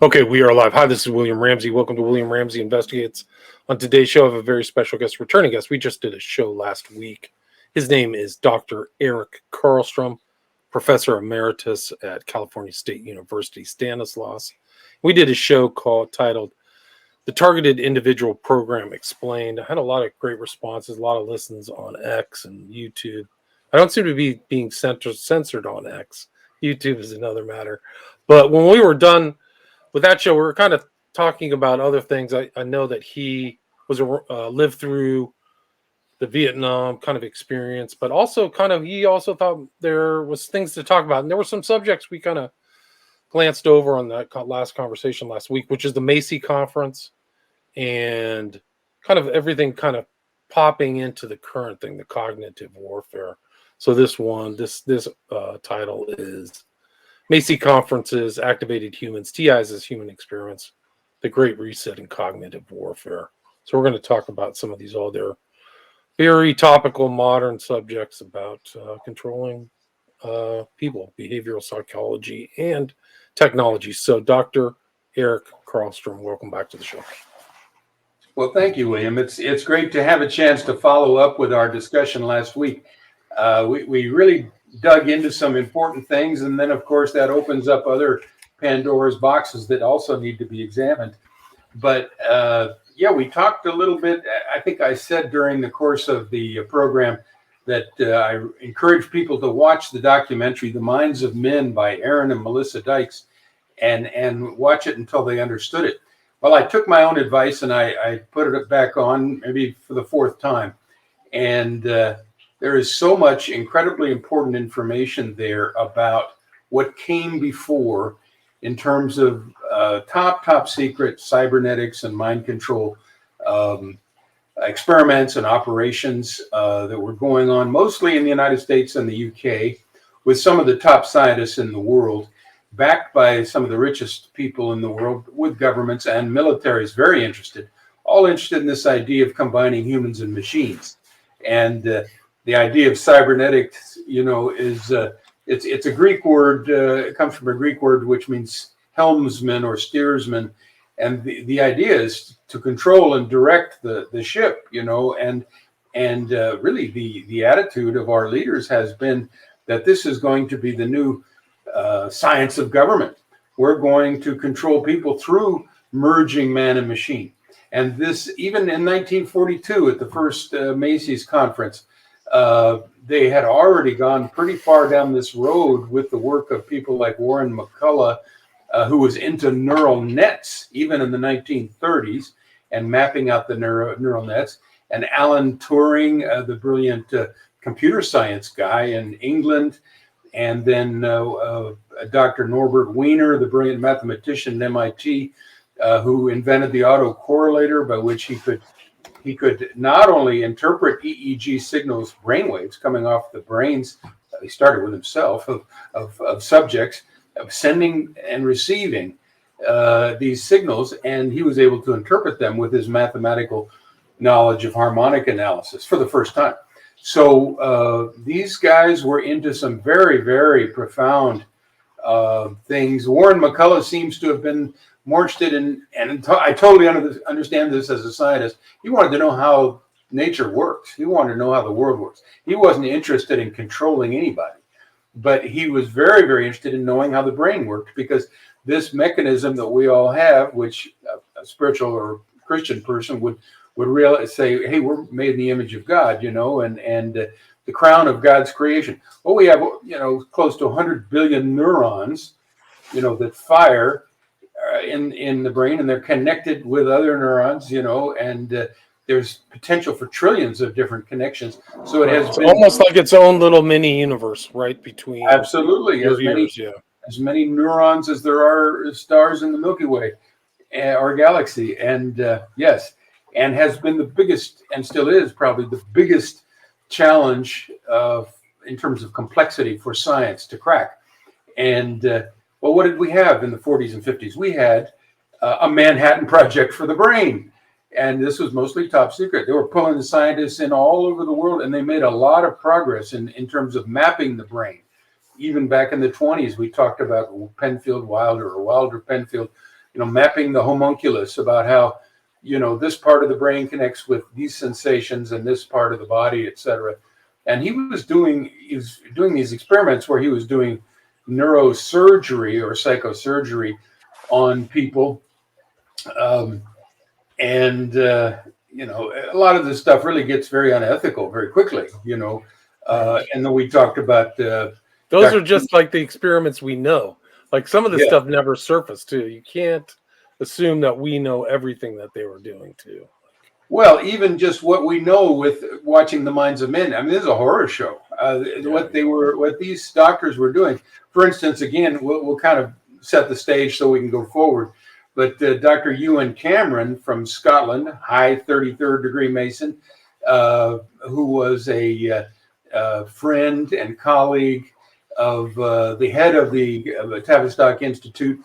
Okay, we are live. Hi, this is William Ramsey. Welcome to William Ramsey Investigates. On today's show, I have a very special guest, returning guest. We just did a show last week. His name is Dr. Eric Karlstrom, Professor Emeritus at California State University, Stanislaus. We did a show titled The Targeted Individual Program Explained. I had a lot of great responses, a lot of listens on X and YouTube. I don't seem to be being censored on X. YouTube is another matter. But when we were done with that show, we were kind of talking about other things. I know that he was lived through the Vietnam kind of experience, but also he also thought there was things to talk about, and there were some subjects we kind of glanced over on that last conversation last week, which is the Macy conference and kind of everything kind of popping into the current thing, the cognitive warfare. So this title is Macy Conferences, Activated Humans, TIs as Human Experiments, The Great Reset and Cognitive Warfare. So we're going to talk about some of these they're very topical, modern subjects about controlling people, behavioral psychology, and technology. So Dr. Eric Karlstrom, welcome back to the show. Well, thank you, William. It's great to have a chance to follow up with our discussion last week. We really dug into some important things, and then of course that opens up other Pandora's boxes that also need to be examined. But we talked a little bit. I think I said during the course of the program that I encourage people to watch the documentary The Minds of Men by Aaron and Melissa Dykes and watch it until they understood it. Well, I took my own advice and I put it back on maybe for the fourth time, and there is so much incredibly important information there about what came before in terms of top secret cybernetics and mind control experiments and operations that were going on mostly in the United States and the UK with some of the top scientists in the world, backed by some of the richest people in the world, with governments and militaries very interested, all interested in this idea of combining humans and machines. And the idea of cybernetics, is it's a Greek word. It comes from a Greek word which means helmsman or steersman, and the idea is to control and direct the ship. And really the attitude of our leaders has been that this is going to be the new science of government. We're going to control people through merging man and machine. And this, even in 1942 at the first Macy's conference, they had already gone pretty far down this road with the work of people like Warren McCullough, who was into neural nets even in the 1930s and mapping out the neural nets, and Alan Turing, the brilliant computer science guy in England, and then Dr. Norbert Wiener, the brilliant mathematician at MIT, who invented the autocorrelator by which he could not only interpret EEG signals, brainwaves coming off the brains, he started with himself, of subjects, of sending and receiving these signals, and he was able to interpret them with his mathematical knowledge of harmonic analysis for the first time. So these guys were into some very, very profound things. Warren McCullough seems to have been more interested in, and I totally understand this as a scientist, he wanted to know how nature works. He wanted to know how the world works. He wasn't interested in controlling anybody, but he was very, very interested in knowing how the brain worked, because this mechanism that we all have, which a spiritual or Christian person would realize, say, hey, we're made in the image of God, and the crown of God's creation. Well, we have, close to 100 billion neurons, that fire in the brain, and they're connected with other neurons, and there's potential for trillions of different connections. So it has been almost like its own little mini universe, right? Between absolutely as many neurons as there are stars in the Milky Way, our galaxy, and yes, and has been the biggest, and still is probably the biggest challenge in terms of complexity for science to crack. And well, what did we have in the 40s and 50s? We had a Manhattan Project for the brain. And this was mostly top secret. They were pulling the scientists in all over the world, and they made a lot of progress in terms of mapping the brain. Even back in the 20s, we talked about Penfield Wilder or Wilder Penfield, mapping the homunculus about how, this part of the brain connects with these sensations and this part of the body, etc. And he was doing these experiments where he was doing neurosurgery or psychosurgery on people. A lot of this stuff really gets very unethical very quickly, and then we talked about those are just like the experiments we know. Like some of this stuff never surfaced too. You can't assume that we know everything that they were doing too. Well, even just what we know with watching The Minds of Men. I mean, this is a horror show. What these doctors were doing. For instance, again, we'll kind of set the stage so we can go forward. But Dr. Ewan Cameron from Scotland, high 33rd degree Mason, who was a friend and colleague of the head of the Tavistock Institute,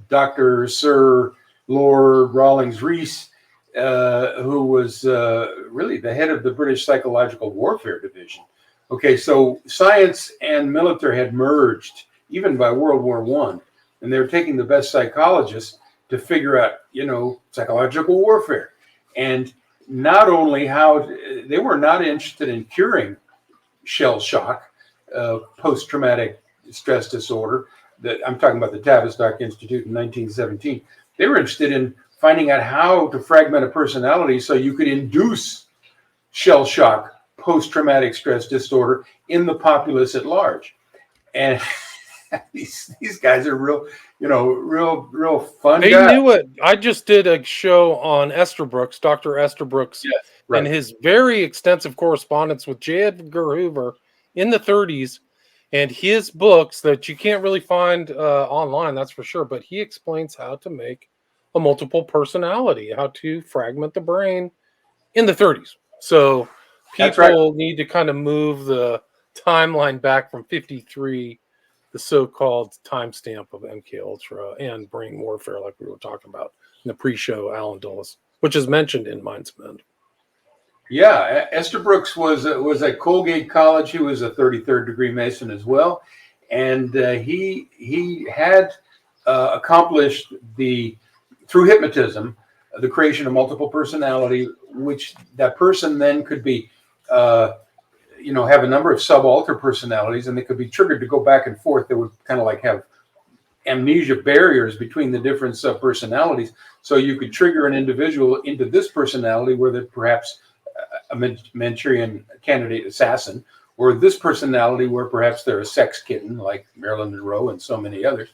Dr. Sir Lord Rawlings Rees, who was really the head of the British Psychological Warfare Division. Okay, so science and military had merged, even by World War I, and they were taking the best psychologists to figure out, psychological warfare. And not only how they were not interested in curing shell shock, post-traumatic stress disorder, that I'm talking about the Tavistock Institute in 1917. They were interested in finding out how to fragment a personality so you could induce shell shock, post-traumatic stress disorder in the populace at large. And these guys are real fun They guys. knew it. I just did a show on Estabrooks, Dr. Estabrooks, and his very extensive correspondence with J. Edgar Hoover in the 30s, and his books that you can't really find online, that's for sure, but he explains how to make a multiple personality, how to fragment the brain in the 30s. So people need to kind of move the timeline back from 53, the so-called timestamp of MK Ultra and brain warfare, like we were talking about in the pre-show, Alan Dulles, which is mentioned in Minds of Men. Yeah, Estabrooks was at Colgate College. He was a 33rd degree Mason as well, and he had accomplished through hypnotism the creation of multiple personality, which that person then could be have a number of subalter personalities, and they could be triggered to go back and forth. They would kind of like have amnesia barriers between the different subpersonalities, so you could trigger an individual into this personality where they're perhaps a Manchurian candidate assassin, or this personality where perhaps they're a sex kitten like Marilyn Monroe and so many others.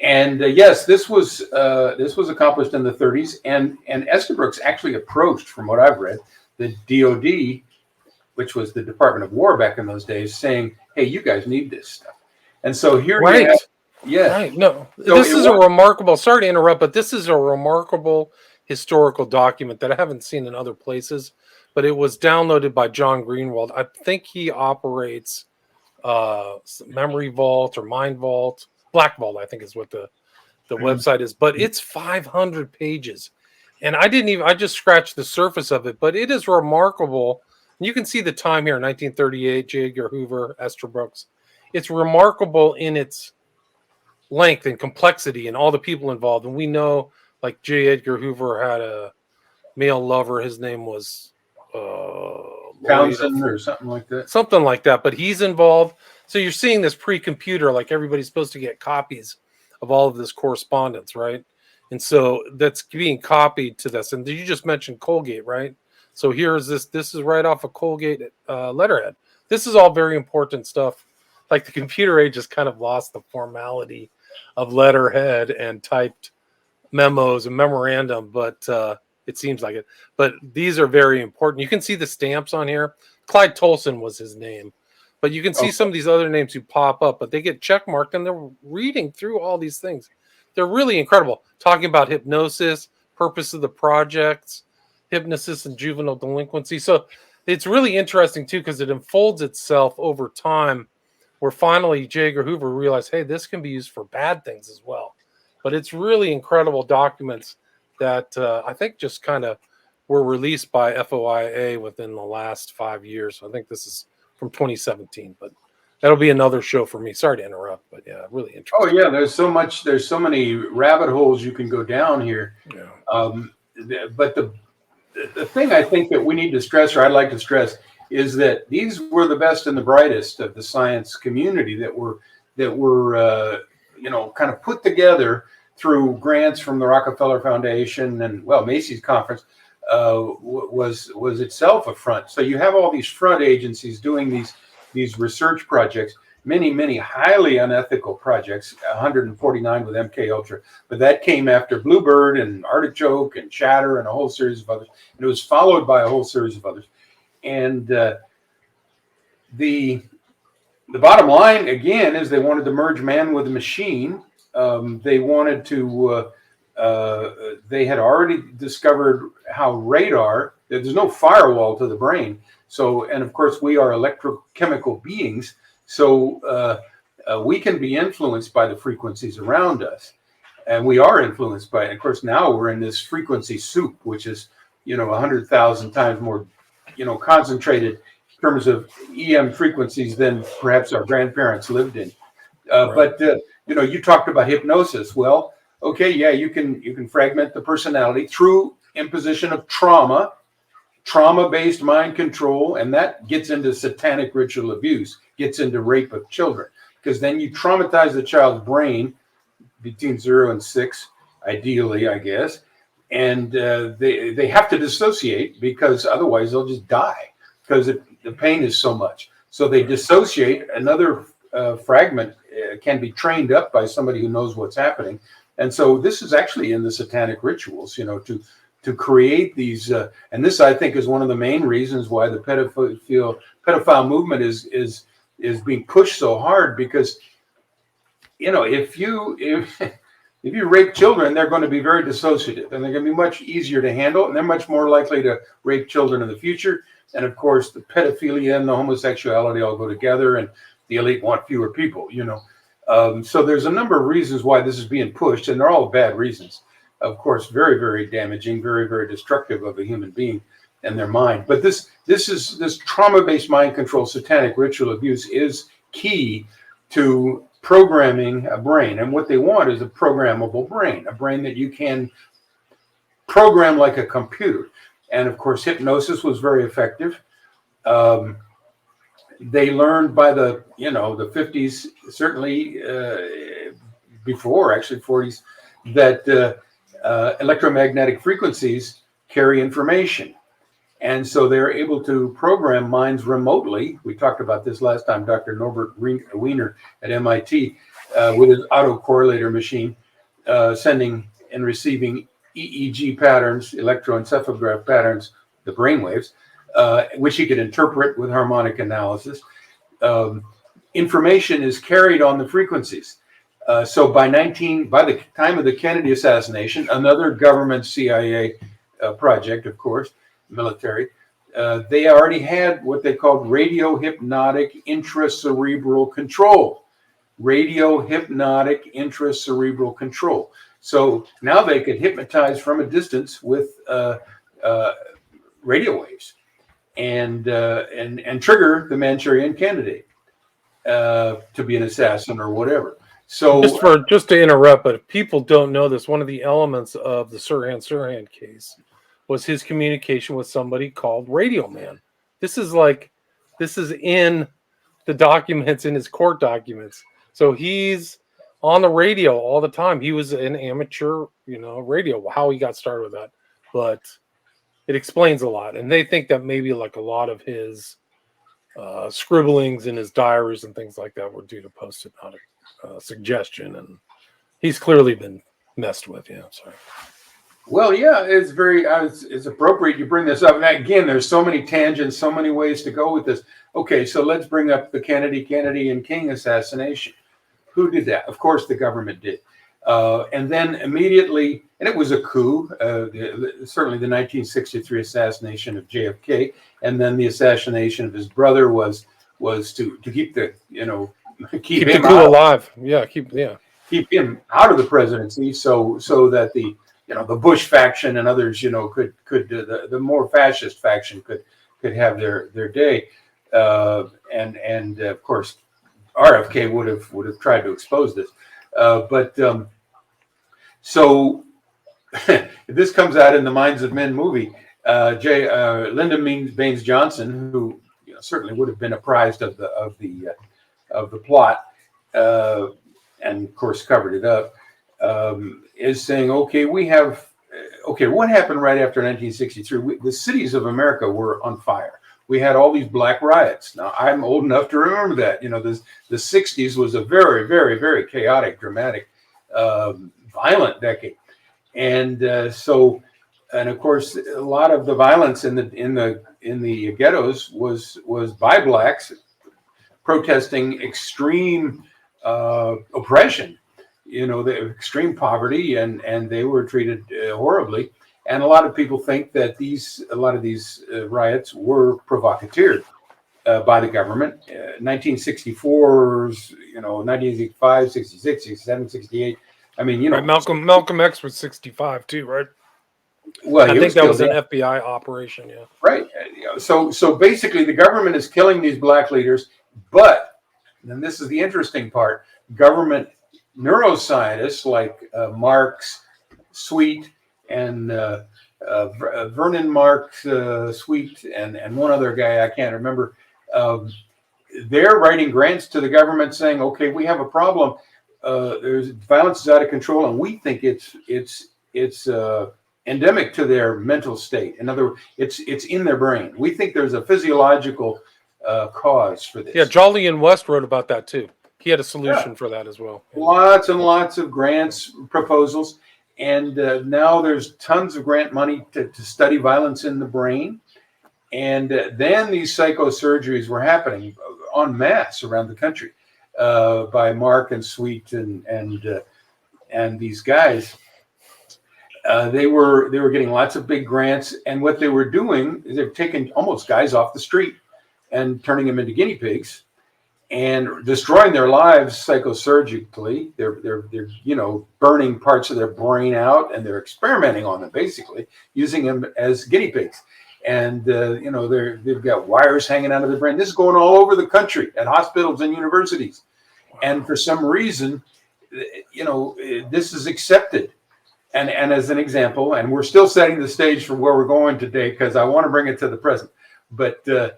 Yes, this was accomplished in the 30s, and Estabrooks actually approached, from what I've read, the DOD, which was the Department of War back in those days, saying, "Hey, you guys need this stuff." And so here you have, Right. No, so this is a remarkable. Sorry to interrupt, but this is a remarkable historical document that I haven't seen in other places. But it was downloaded by John Greenwald. I think he operates Memory Vault or Mind Vault, Black Vault, I think is what the website is. But it's 500 pages, and I just scratched the surface of it. But it is remarkable. You can see the time here, 1938, J. Edgar Hoover, Estabrooks. It's remarkable in its length and complexity and all the people involved. And we know, like, J. Edgar Hoover had a male lover. His name was Townsend or something like that. Something like that. But he's involved. So you're seeing this pre-computer, like everybody's supposed to get copies of all of this correspondence, right? And so that's being copied to this. And you just mentioned Colgate, right? So here's this. This is right off of Colgate letterhead. This is all very important stuff. Like the computer age has kind of lost the formality of letterhead and typed memos and memorandum, but it seems like it. But these are very important. You can see the stamps on here. Clyde Tolson was his name. But you can see some of these other names who pop up, but they get check marked and they're reading through all these things. They're really incredible. Talking about hypnosis, purpose of the projects, hypnosis and juvenile delinquency. So it's really interesting too, because it unfolds itself over time, where finally J. Edgar Hoover realized, hey, this can be used for bad things as well. But it's really incredible documents that I think just kind of were released by FOIA within the last 5 years. I think this is from 2017, but that'll be another show for me. Sorry to interrupt, but yeah, really Oh interesting. yeah, there's so many rabbit holes you can go down here. Yeah. But the thing I think that we need to stress, or I'd like to stress, is that these were the best and the brightest of the science community that were kind of put together through grants from the Rockefeller Foundation and Macy's conference was itself a front. So you have all these front agencies doing these research projects, many highly unethical projects, 149 with MK Ultra, but that came after Bluebird and Artichoke and Chatter and a whole series of others, and it was followed by a whole series of others. And the bottom line again is they wanted to merge man with machine. They wanted to. They had already discovered how radar. There's no firewall to the brain. So, and of course, we are electrochemical beings. So we can be influenced by the frequencies around us, and we are influenced by it. Of course, now we're in this frequency soup, which is 100,000 times more concentrated in terms of EM frequencies than perhaps our grandparents lived in. Right. But you talked about hypnosis. Well, okay, yeah, you can fragment the personality through imposition of trauma-based mind control, and that gets into satanic ritual abuse, gets into rape of children, because then you traumatize the child's brain between 0 and 6, ideally, I guess, and they have to dissociate because otherwise they'll just die because the pain is so much. So they dissociate. Another fragment can be trained up by somebody who knows what's happening. And so this is actually in the satanic rituals, to create these. And this, I think, is one of the main reasons why the pedophile movement is being pushed so hard, because, if you rape children, they're going to be very dissociative, and they're going to be much easier to handle, and they're much more likely to rape children in the future. And of course, the pedophilia and the homosexuality all go together, and the elite want fewer people, So there's a number of reasons why this is being pushed, and they're all bad reasons. Of course, very, very damaging, very, very destructive of a human being and their mind. But this trauma-based mind control, satanic ritual abuse is key to programming a brain. And what they want is a programmable brain, a brain that you can program like a computer. And of course, hypnosis was very effective. They learned by the 50s, certainly before, actually 40s, that electromagnetic frequencies carry information. And so they're able to program minds remotely. We talked about this last time, Dr. Norbert Wiener at MIT, with his autocorrelator machine, sending and receiving EEG patterns, electroencephalograph patterns, the brainwaves, which he could interpret with harmonic analysis. Information is carried on the frequencies. So by the time of the Kennedy assassination, another government CIA project, of course, military, they already had what they called radio hypnotic intracerebral control. Radio hypnotic intracerebral control. So now they could hypnotize from a distance with radio waves and trigger the Manchurian Candidate to be an assassin or whatever. So just to interrupt, but if people don't know this, one of the elements of the Sirhan case was his communication with somebody called Radio Man. This is in the documents, in his court documents. So he's on the radio all the time. He was an amateur, radio, how he got started with that. But it explains a lot. And they think that maybe like a lot of his scribblings in his diaries and things like that were due to post-hypnotic suggestion. And he's clearly been messed with. Yeah, sorry. Well, yeah, it's very it's appropriate you bring this up. And again, there's so many tangents, so many ways to go with this. Okay, so let's bring up the Kennedy and King assassination. Who did that? Of course, the government did. And then immediately, and it was a coup, certainly the 1963 assassination of JFK, and then the assassination of his brother was to keep the, keep him the coup alive. Yeah, keep him out of the presidency, so that the Bush faction and others, could the more fascist faction could have their day, and of course RFK would have tried to expose this, but so this comes out in the Minds of Men movie. Lyndon Baines Johnson, who certainly would have been apprised of the plot, and of course covered it up, is saying, okay, what happened right after 1963? The cities of America were on fire. We had all these black riots. Now, I'm old enough to remember that. The 60s was a very, very, very chaotic, dramatic, violent decade. And and of course, a lot of the violence in the ghettos was by blacks protesting extreme oppression, the extreme poverty, and they were treated horribly. And a lot of people think that a lot of these riots were provocateur by the government. 1964's, 1965, 66, 67, 68. I mean, Right, Malcolm X was 65 too, right? Well, I think that was an FBI operation, yeah. Right. So basically, the government is killing these black leaders, but, and this is the interesting part, government neuroscientists like Marks, Sweet, and Vernon Marks, Sweet, and one other guy I can't remember. They're writing grants to the government saying, "Okay, we have a problem. There's violence is out of control, and we think it's endemic to their mental state. In other words, it's in their brain. We think there's a physiological cause for this." Yeah, Jolly and West wrote about that too. He had a solution for that as well. Lots and lots of grants proposals, and now there's tons of grant money to study violence in the brain. And then these psychosurgeries were happening en masse around the country by Mark and Sweet and these guys. They were getting lots of big grants, and what they were doing is they're taking almost guys off the street and turning them into guinea pigs and destroying their lives psychosurgically. They're burning parts of their brain out, and they're experimenting on them, basically using them as guinea pigs. And they've got wires hanging out of their brain. This is going all over the country at hospitals and universities. And for some reason, this is accepted. And as an example, and we're still setting the stage for where we're going today, because I want to bring it to the present. But the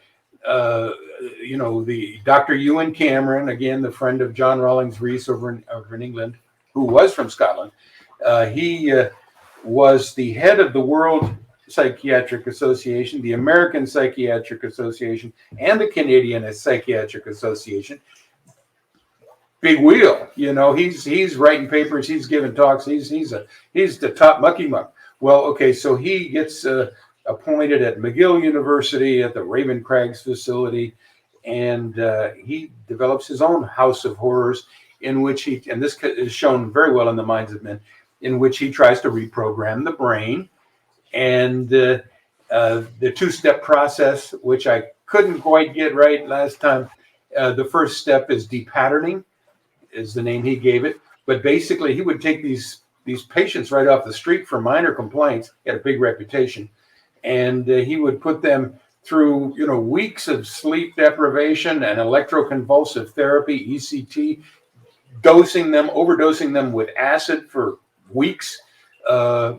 Dr. Ewan Cameron, again, the friend of John Rawlings Rees over in England, who was from Scotland, he was the head of the World Psychiatric Association, the American Psychiatric Association, and the Canadian Psychiatric Association. Big wheel, he's writing papers, he's giving talks, he's the top mucky muck. Well, okay, so he gets appointed at McGill University at the Raven Crags facility, and he develops his own house of horrors in which and this is shown very well in the Minds of Men, in which he tries to reprogram the brain. And the two-step process, which I couldn't quite get right last time, the first step is depatterning, is the name he gave it. But basically, he would take these patients right off the street for minor complaints. He had a big reputation. And he would put them through, weeks of sleep deprivation and electroconvulsive therapy, ECT, overdosing them with acid for weeks,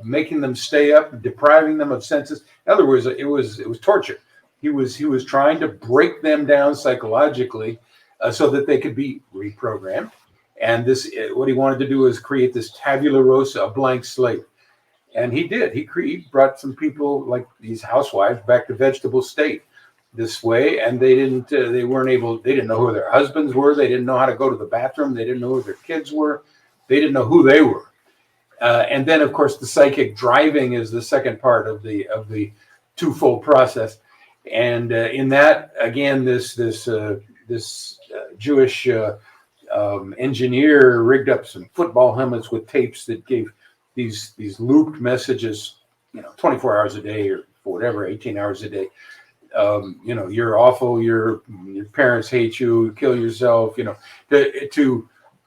making them stay up, depriving them of senses. In other words, it was torture. He was trying to break them down psychologically so that they could be reprogrammed. And what he wanted to do was create this tabula rasa, a blank slate. And he did. He brought some people like these housewives back to vegetable state this way, and they didn't know who their husbands were. They didn't know how to go to the bathroom. They didn't know who their kids were. They didn't know who they were. And then, of course, the psychic driving is the second part of the twofold process. And in that, again, this Jewish engineer rigged up some football helmets with tapes that gave these looped messages, 24 hours a day or whatever, 18 hours a day. You're awful. Your parents hate you. Kill yourself.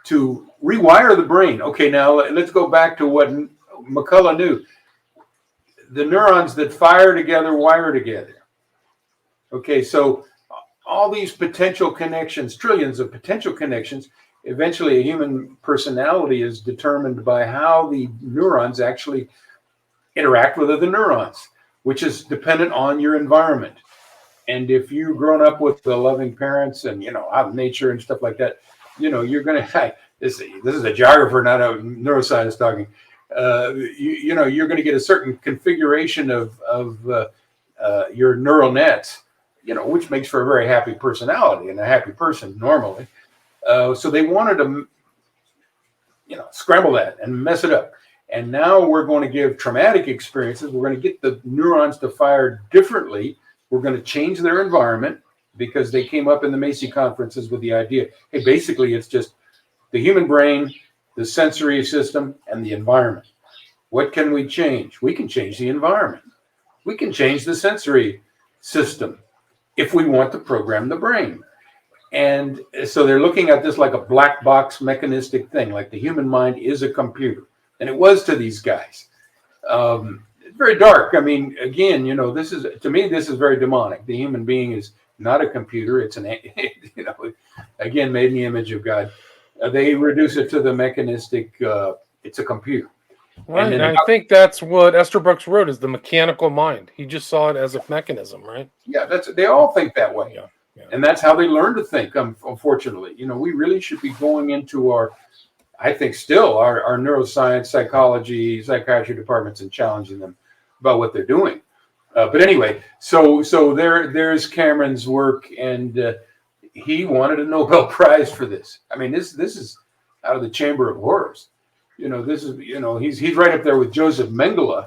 To rewire the brain. Okay, now let's go back to what McCullough knew. The neurons that fire together wire together. Okay, so all these potential connections, trillions of potential connections. Eventually, a human personality is determined by how the neurons actually interact with other neurons, which is dependent on your environment. And if you've grown up with the loving parents and, out in nature and stuff like that, you're going to, this is a geographer, not a neuroscientist talking. You're going to get a certain configuration of your neural nets, which makes for a very happy personality and a happy person normally. So they wanted to, scramble that and mess it up. And now we're going to give traumatic experiences. We're going to get the neurons to fire differently. We're going to change their environment because they came up in the Macy conferences with the idea, hey, basically it's just the human brain, the sensory system, and the environment. What can we change? We can change the environment. We can change the sensory system if we want to program the brain. And so they're looking at this like a black box mechanistic thing, like the human mind is a computer. And it was to these guys. It's very dark. I mean, again, this is, to me, this is very demonic. The human being is not a computer. It's again, made in the image of God. They reduce it to the mechanistic, it's a computer. Right, and I think that's what Esterbrook wrote, is the mechanical mind. He just saw it as a mechanism, right? Yeah, they all think that way. Yeah. And that's how they learn to think, unfortunately. We really should be going into I think still our neuroscience, psychology, psychiatry departments and challenging them about what they're doing. But anyway, so there's Cameron's work, and he wanted a Nobel Prize for this. I mean, this is out of the Chamber of Horrors. This is, he's right up there with Joseph Mengele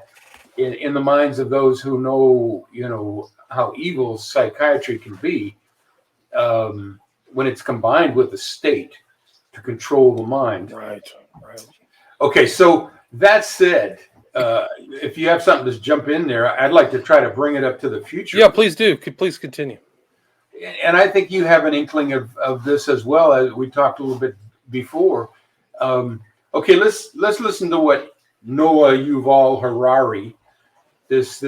in the minds of those who know, how evil psychiatry can be when it's combined with the state to control the mind. Right. Okay, so that said, if you have something to jump in there, I'd like to try to bring it up to the future. Yeah, please do. Please continue. And I think you have an inkling of this as well, as we talked a little bit before. Okay, let's listen to what Noah Yuval Harari, this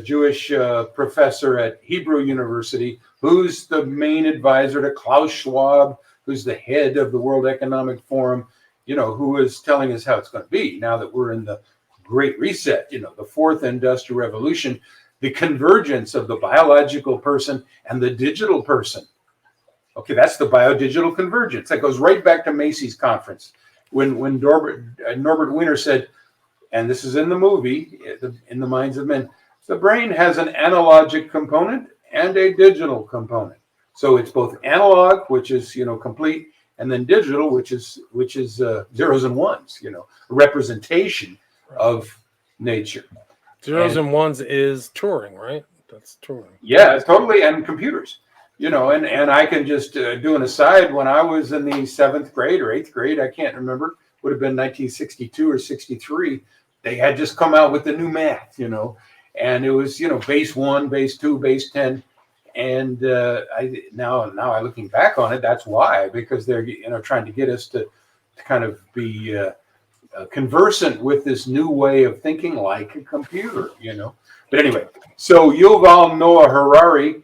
Jewish professor at Hebrew University, who's the main advisor to Klaus Schwab, who's the head of the World Economic Forum, who is telling us how it's going to be now that we're in the Great Reset, the fourth industrial revolution, the convergence of the biological person and the digital person. Okay, that's the biodigital convergence. That goes right back to Macy's conference when Norbert Wiener said, and this is in the movie, In the Minds of Men, the brain has an analogic component and a digital component. So it's both analog, which is complete, and then digital, which is zeros and ones, a representation of nature. Zeros and ones is Turing, right? That's Turing. Yeah, totally, and computers. And I can just do an aside. When I was in the 7th grade or 8th grade, I can't remember, would have been 1962 or 63. They had just come out with the new math, and it was, base 1, base 2, base 10. And now looking back on it, that's why, because they're, trying to get us to kind of be conversant with this new way of thinking like a computer, But anyway, so Yuval Noah Harari,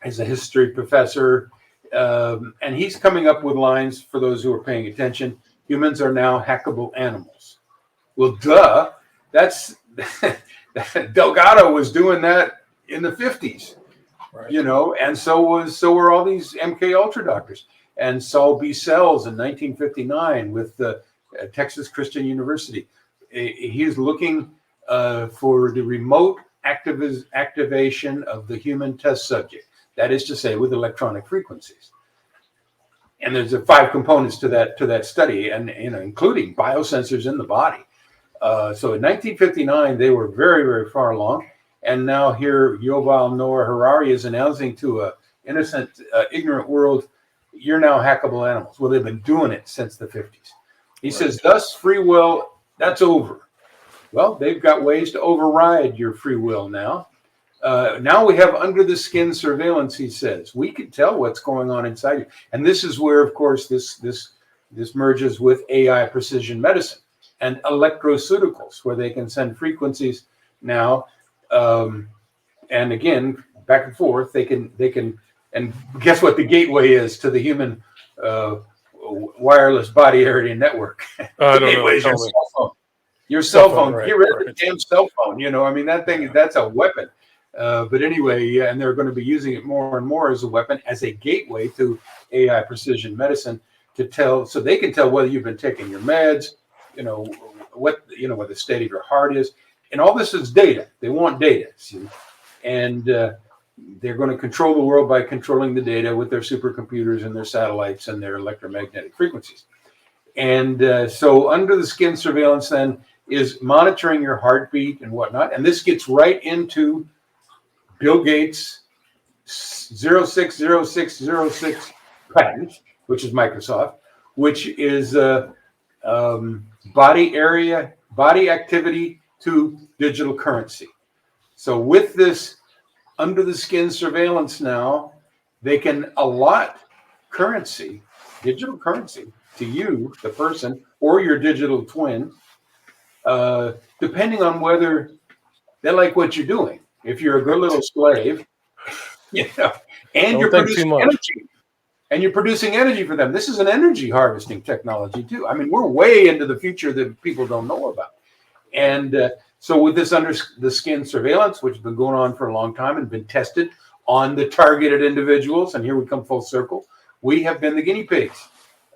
is a history professor, and he's coming up with lines for those who are paying attention. Humans are now hackable animals. Well, duh. That's Delgado was doing that in the 50s, right. And so were all these MK Ultra doctors. And Saul B. Sells in 1959 with Texas Christian University. He's looking for the remote activation of the human test subject. That is to say, with electronic frequencies. And there's 5 components to that study, and including biosensors in the body. So in 1959, they were very, very far along. And now here, Yuval Noah Harari is announcing to an innocent, ignorant world, you're now hackable animals. Well, they've been doing it since the 50s. He says, thus free will, that's over. Well, they've got ways to override your free will now. Now we have under the skin surveillance, he says. We can tell what's going on inside you. And this is where, of course, this merges with AI precision medicine and electroceuticals, where they can send frequencies now. And again, back and forth. They can, and guess what the gateway is to the human wireless body area network? I The don't gateway know. is your Tell me. cell phone. Your Cell cell phone, phone. right, Get rid of the right. damn cell phone. I mean, that thing, Yeah. that's a weapon. But anyway, yeah, and they're going to be using it more and more as a weapon, as a gateway to AI precision medicine to tell, so they can tell whether you've been taking your meds, what the state of your heart is, and all this is data. They want data, see? And they're going to control the world by controlling the data with their supercomputers and their satellites and their electromagnetic frequencies. And so under the skin surveillance then is monitoring your heartbeat and whatnot. And this gets right into Bill Gates' 060606 patent, which is Microsoft, which is body activity to digital currency. So with this under the skin surveillance now, they can allot currency, digital currency, to you, the person, or your digital twin, depending on whether they like what you're doing. If you're a good little slave, and you're Don't think too producing much. energy, for them. This is an energy harvesting technology too. I mean, we're way into the future that people don't know about. And so with this under the skin surveillance, which has been going on for a long time and been tested on the targeted individuals, and here we come full circle, we have been the guinea pigs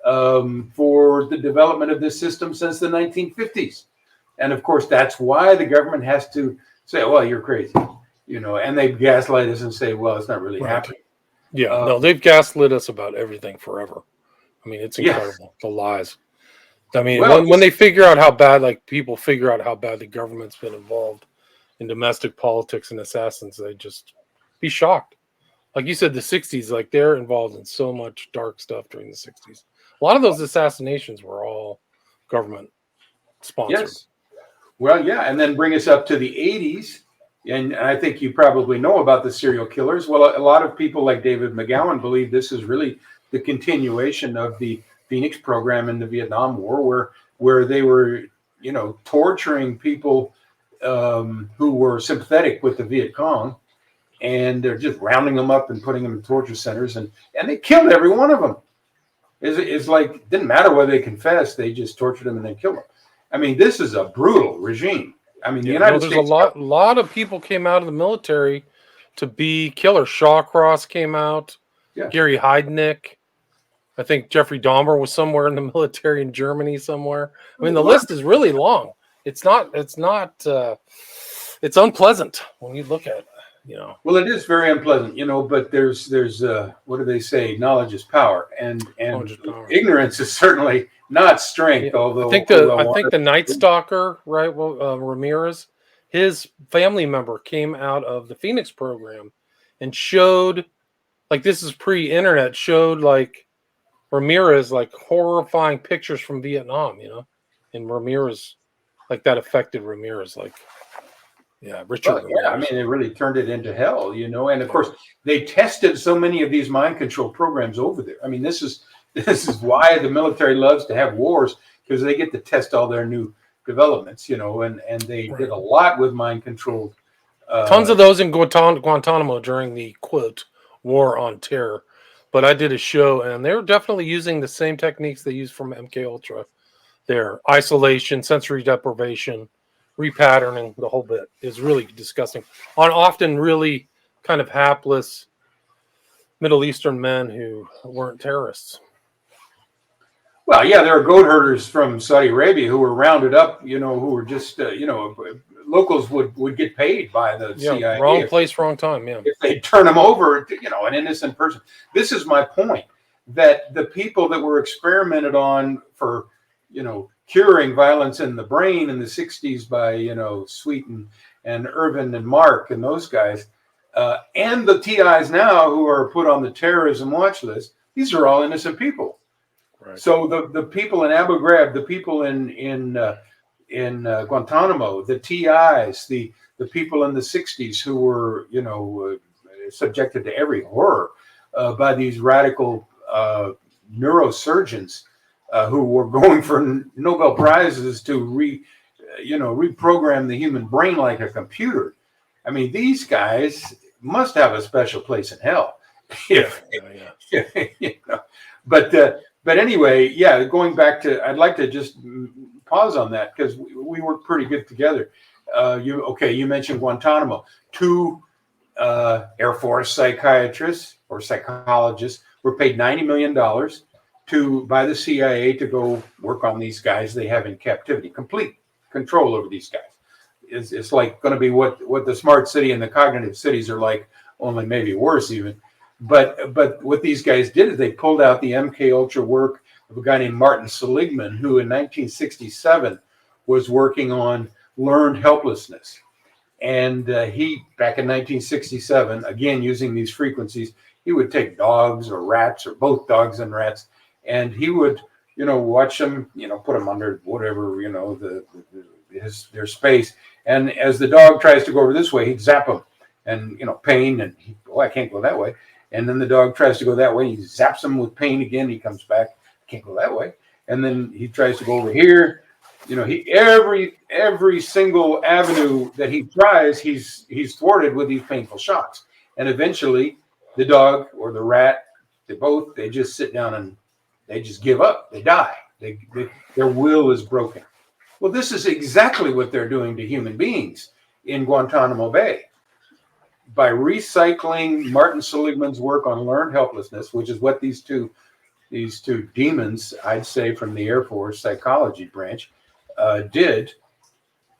for the development of this system since the 1950s. And of course, that's why the government has to say, well, you're crazy, and they gaslight us and say, well, it's not really happening. Yeah, no, they've gaslit us about everything forever. I mean, it's Yeah. incredible, the lies. I mean, Well, when they figure out how bad, like people figure out how bad the government's been involved in domestic politics and assassins, they just be shocked. Like you said, the 60s, like they're involved in so much dark stuff during the 60s. A lot of those assassinations were all government sponsored. Yes. Well, yeah, and then bring us up to the 80s. And I think you probably know about the serial killers. Well, a lot of people like David McGowan believe this is really the continuation of the Phoenix program in the Vietnam War, where they were, torturing people who were sympathetic with the Viet Cong, and they're just rounding them up and putting them in torture centers, and they killed every one of them. It's like, it didn't matter whether they confessed, they just tortured them and then killed them. I mean, this is a brutal regime. I mean, the United there's States. a lot of people came out of the military to be killers. Shawcross came out. Yeah. Gary Heidnik. I think Jeffrey Dahmer was somewhere in the military in Germany somewhere. I mean, the list is really long. It's unpleasant when you look at it, Well, it is very unpleasant, but there's what do they say? Knowledge is power, and ignorance is certainly not strength. Yeah. Although I think the Night Stalker, right? Well, Ramirez, his family member came out of the Phoenix program and showed, like, this is pre-internet, showed like Ramirez like horrifying pictures from Vietnam, and Ramirez, like, that affected Ramirez, like, Richard. Well, yeah, I mean, it really turned it into hell, and of course they tested so many of these mind control programs over there. I mean, this is why the military loves to have wars, because they get to test all their new developments, and they did a lot with mind control. Tons of those in Guantanamo during the quote war on terror. But I did a show, and they were definitely using the same techniques they used from MK Ultra. Their isolation, sensory deprivation, repatterning, the whole bit is really disgusting on often really kind of hapless Middle Eastern men who weren't terrorists. Well, yeah, there are goat herders from Saudi Arabia who were rounded up, who were just, locals would get paid by the CIA. Wrong place, wrong time. Yeah, if they turn them over to, an innocent person. This is my point, that the people that were experimented on for, curing violence in the brain in the 60s by, Sweet and Irvin and Mark and those guys, and the TIs now who are put on the terrorism watch list, these are all innocent people. Right. So the people in Abu Ghraib, the people in Guantanamo, the TIs, the people in the 60s who were, subjected to every horror by these radical neurosurgeons who were going for Nobel Prizes to reprogram the human brain like a computer. I mean, these guys, must have a special place in hell. Yeah, You know. But anyway, yeah. Going back to, I'd like to just pause on that because we work pretty good together. You mentioned Guantanamo. Two Air Force psychiatrists or psychologists were paid $90 million by the CIA to go work on these guys they have in captivity. Complete control over these guys. It's like going to be what the smart city and the cognitive cities are like, only maybe worse even. But what these guys did is they pulled out the MK Ultra work of a guy named Martin Seligman, who in 1967 was working on learned helplessness. And he, back in 1967, again using these frequencies, he would take dogs or rats or both dogs and rats, and he would, watch them, put them under whatever, their space. And as the dog tries to go over this way, he'd zap him, and pain, and I can't go that way. And then the dog tries to go that way, he zaps him with pain again. He comes back, can't go that way. And then he tries to go over here. Every single avenue that he tries, he's thwarted with these painful shocks. And eventually, the dog or the rat, they just sit down and they just give up. They die. Their will is broken. Well, this is exactly what they're doing to human beings in Guantanamo Bay. By recycling Martin Seligman's work on learned helplessness, which is what these two demons, I'd say, from the Air Force psychology branch, did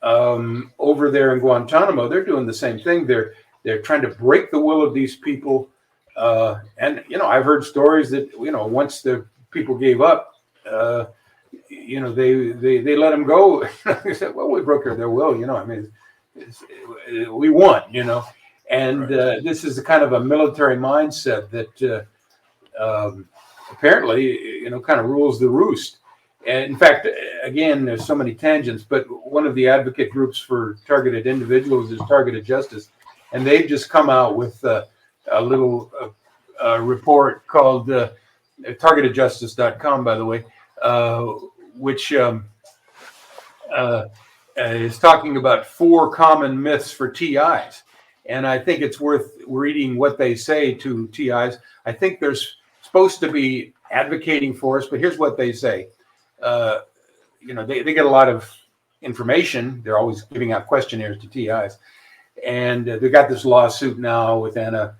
over there in Guantanamo. They're doing the same thing. They're trying to break the will of these people. And I've heard stories that once the people gave up, they let them go. They said, "Well, we broke their will." We won. And right. This is a kind of a military mindset that apparently kind of rules the roost. And in fact, again, there's so many tangents, but one of the advocate groups for targeted individuals is Targeted Justice. And they've just come out with a little report called targetedjustice.com, by the way, which is talking about 4 common myths for TIs. And I think it's worth reading what they say to TIs. I think they're supposed to be advocating for us, but here's what they say. They get a lot of information. They're always giving out questionnaires to TIs. And they've got this lawsuit now with Anna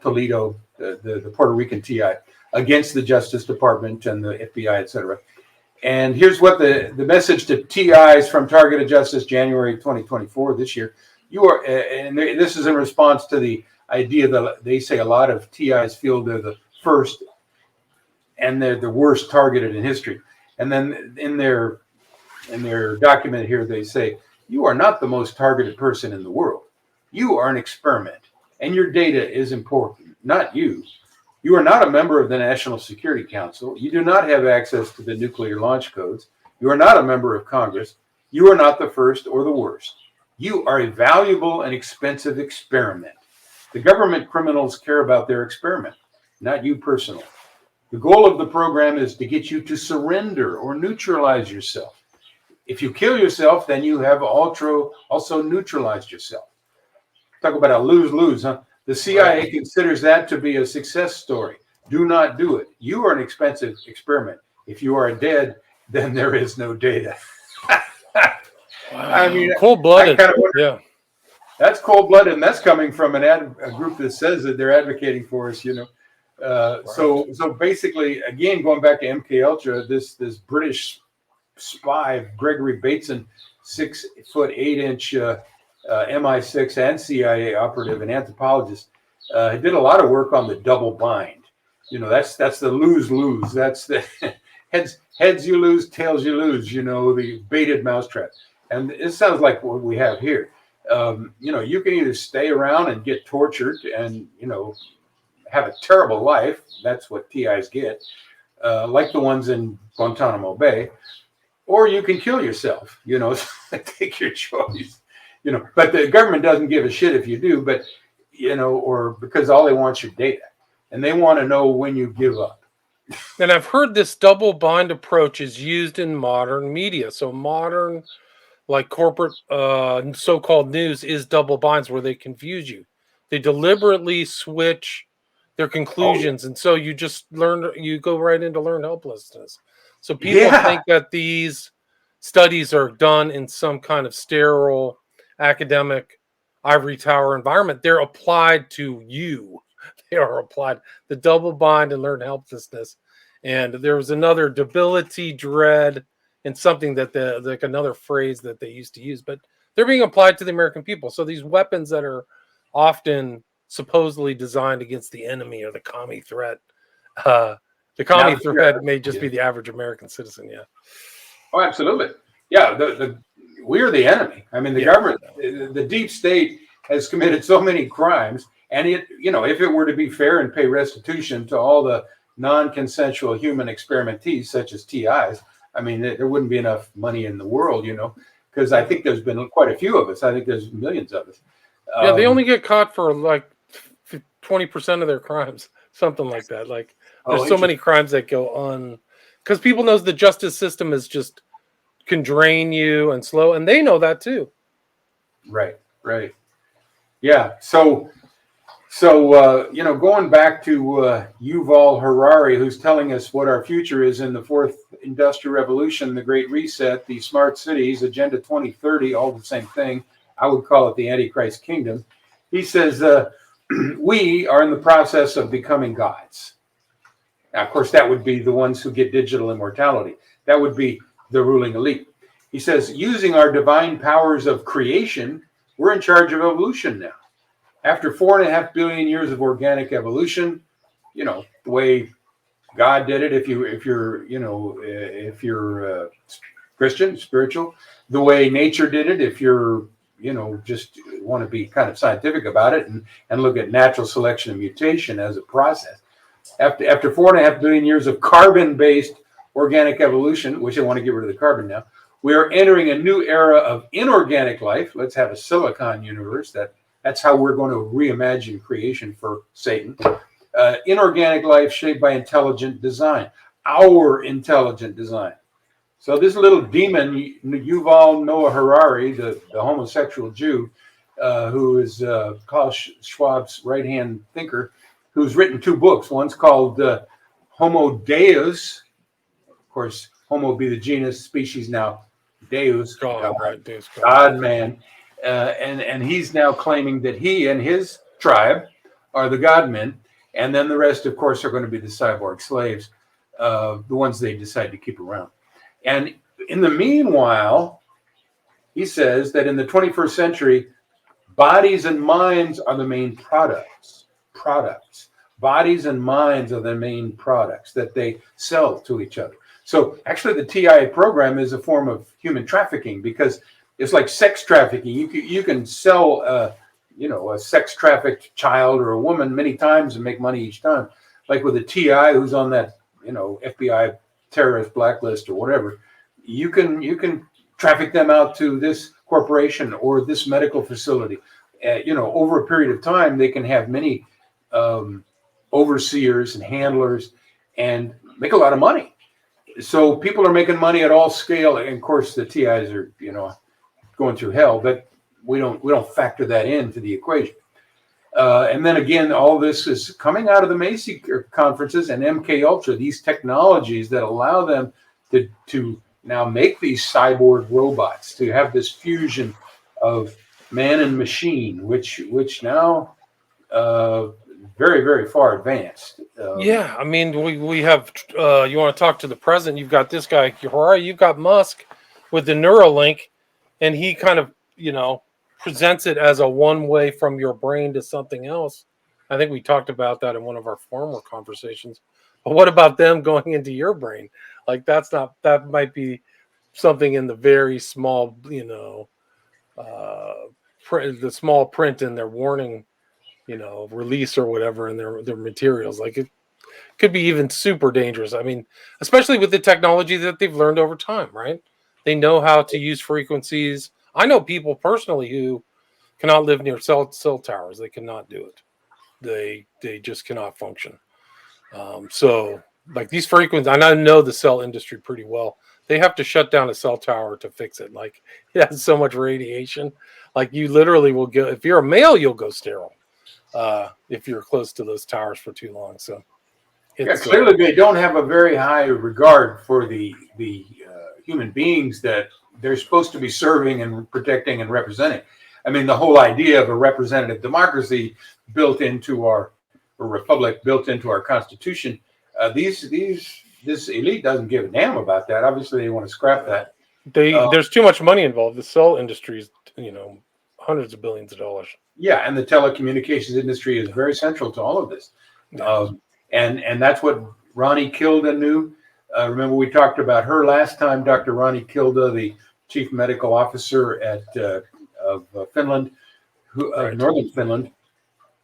Toledo, the Puerto Rican TI, against the Justice Department and the FBI, et cetera. And here's what the message to TIs from Targeted Justice, January 2024, this year. This is in response to the idea that they say a lot of TIs feel they're the first and they're the worst targeted in history. And then in their document here, they say, you are not the most targeted person in the world. You are an experiment, and your data is important, not you. You are not a member of the National Security Council. You do not have access to the nuclear launch codes. You are not a member of Congress. You are not the first or the worst. You are a valuable and expensive experiment. The government criminals care about their experiment, not you personally. The goal of the program is to get you to surrender or neutralize yourself. If you kill yourself, then you have also neutralized yourself. Talk about a lose-lose, huh? The CIA considers that to be a success story. Do not do it. You are an expensive experiment. If you are dead, then there is no data. I mean, cold-blooded. Yeah, that's cold-blooded, and that's coming from a group that says that they're advocating for us. So basically, again, going back to MK Ultra, this British spy, Gregory Bateson, 6'8" MI6 and CIA operative and anthropologist, did a lot of work on the double bind. That's the lose-lose. That's the heads you lose, tails you lose. The baited mousetrap. And it sounds like what we have here. You can either stay around and get tortured and have a terrible life. That's what TIs get, like the ones in Guantanamo Bay, or you can kill yourself. Take your choice. But the government doesn't give a shit if you do, but or because all they want is your data, and they want to know when you give up. And I've heard this double bind approach is used in modern media. So modern like corporate so-called news is double binds where they confuse you. They deliberately switch their Oh, conclusions, and so you go right into learned helplessness. So people yeah. think that these studies are done in some kind of sterile academic ivory tower environment. They're applied to you. They are applied the double bind and learned helplessness. And there was another debility, dread, and something that like another phrase that they used to use, but they're being applied to the American people. So these weapons that are often supposedly designed against the enemy or the commie threat, uh, the Now, commie threat may just yeah. be the average American citizen. Yeah, Oh, absolutely. Yeah, the we're the enemy. I mean, the yeah, government, the deep state has committed so many crimes, and if it were to be fair and pay restitution to all the non-consensual human experimentees, such as TIs, I mean, there wouldn't be enough money in the world, because I think there's been quite a few of us. I think there's millions of us. yeah. They Um, only get caught for like 20% of their crimes, something like that. Like there's oh, so many interesting. crimes that go on because people knows the justice system is just can drain you and slow, and they know that too. Right, right. Yeah. So, going back to Yuval Harari, who's telling us what our future is in the fourth industrial revolution, the Great Reset, the smart cities, Agenda 2030, all the same thing. I would call it the Antichrist kingdom. He says, we are in the process of becoming gods. Now, of course, that would be the ones who get digital immortality. That would be the ruling elite. He says, using our divine powers of creation, we're in charge of evolution now. After 4.5 billion years of organic evolution, the way God did it, if you're Christian, spiritual, the way nature did it, if you're just want to be kind of scientific about it and look at natural selection and mutation as a process. After 4.5 billion years of carbon-based organic evolution, which I want to get rid of the carbon now, we are entering a new era of inorganic life. Let's have a silicon universe. That's how we're going to reimagine creation for Satan. Inorganic life shaped by intelligent design, our intelligent design. So this little demon, Yuval Noah Harari, the homosexual Jew, who is Klaus Schwab's right-hand thinker, who's written two books. One's called Homo Deus. Of course, Homo be the genus, species now, Deus, God, right? Deus God. God, man. And he's now claiming that he and his tribe are the God men. And then the rest, of course, are going to be the cyborg slaves, the ones they decide to keep around. And in the meanwhile, he says that in the 21st century, bodies and minds are the main products. Bodies and minds are the main products that they sell to each other. So actually, the TIA program is a form of human trafficking because it's like sex trafficking. You can sell a sex trafficked child or a woman many times and make money each time. Like with a TI who's on that FBI terrorist blacklist or whatever, you can traffic them out to this corporation or this medical facility. Over a period of time, they can have many overseers and handlers and make a lot of money. So people are making money at all scale, and of course the TIs are going through hell, but we don't factor that into the equation. And then again, all this is coming out of the Macy conferences and MK Ultra. These technologies that allow them to now make these cyborg robots, to have this fusion of man and machine, which now very, very far advanced. Yeah, I mean, we have. You want to talk to the president? You've got this guy, Harari. You've got Musk with the Neuralink, and he kind of, presents it as a one way from your brain to something else. I think we talked about that in one of our former conversations. But what about them going into your brain? Like that might be something in the very small, the small print in their warning, release or whatever in their materials. Like it could be even super dangerous. I mean, especially with the technology that they've learned over time, right? They know how to use frequencies. I know people personally who cannot live near cell towers. They cannot do it. They just cannot function. So like these frequencies, and I know the cell industry pretty well. they have to shut down a cell tower to fix it. Like it has so much radiation. Like you literally will go, if you're a male, you'll go sterile if you're close to those towers for too long. So Yeah, it's clearly they don't have a very high regard for the human beings that they're supposed to be serving and protecting and representing. I mean, the whole idea of a representative democracy built into our a republic built into our constitution. This elite doesn't give a damn about that. Obviously, they want to scrap that. there's too much money involved. The cell industry is, hundreds of billions of dollars. Yeah, and the telecommunications industry is very central to all of this. And that's what Ronnie Kilda knew. Remember, we talked about her last time, Dr. Ronnie Kilda, the chief medical officer of Finland, northern Finland,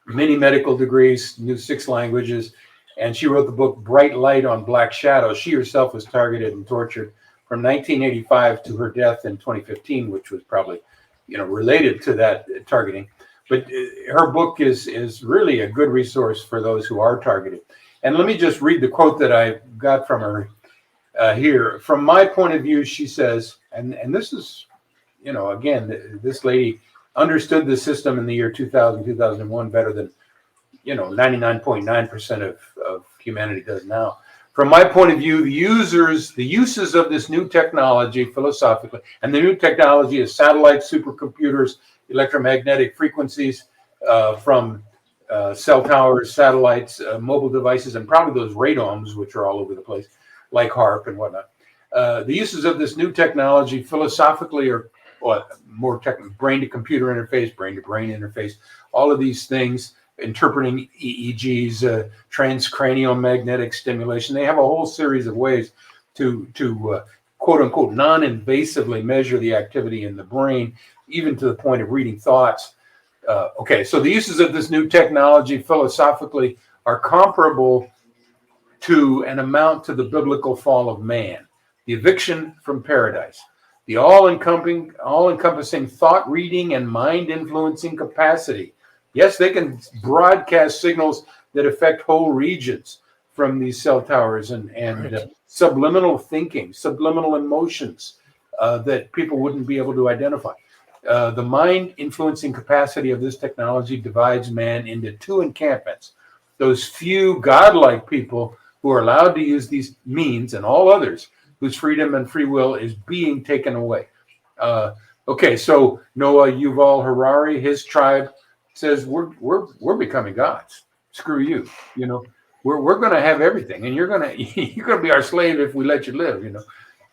many medical degrees, knew 6 languages, and she wrote the book Bright Light on Black Shadows. She herself was targeted and tortured from 1985 to her death in 2015, which was probably, related to that targeting. But her book is really a good resource for those who are targeted. And let me just read the quote that I got from her here. From my point of view, she says, and this is, again, this lady understood the system in the year 2000, 2001 better than, 99.9% of humanity does now. From my point of view, the uses of this new technology philosophically, and the new technology is satellites, supercomputers, electromagnetic frequencies from cell towers, satellites, mobile devices, and probably those radomes, which are all over the place, like HARP and whatnot. The uses of this new technology philosophically are more technical, brain-to-computer interface, brain-to-brain interface, all of these things, interpreting EEGs, transcranial magnetic stimulation. They have a whole series of ways to quote-unquote non-invasively measure the activity in the brain, even to the point of reading thoughts. So the uses of this new technology philosophically are comparable to and amount to the biblical fall of man, the eviction from paradise, the all-encompassing thought reading and mind-influencing capacity. Yes, they can broadcast signals that affect whole regions from these cell towers and subliminal thinking, subliminal emotions that people wouldn't be able to identify. The mind-influencing capacity of this technology divides man into 2 encampments. Those few godlike people who are allowed to use these means, and all others whose freedom and free will is being taken away. So Noah Yuval Harari, his tribe, says we're becoming gods. Screw you. We're going to have everything, and you're going to be our slave if we let you live.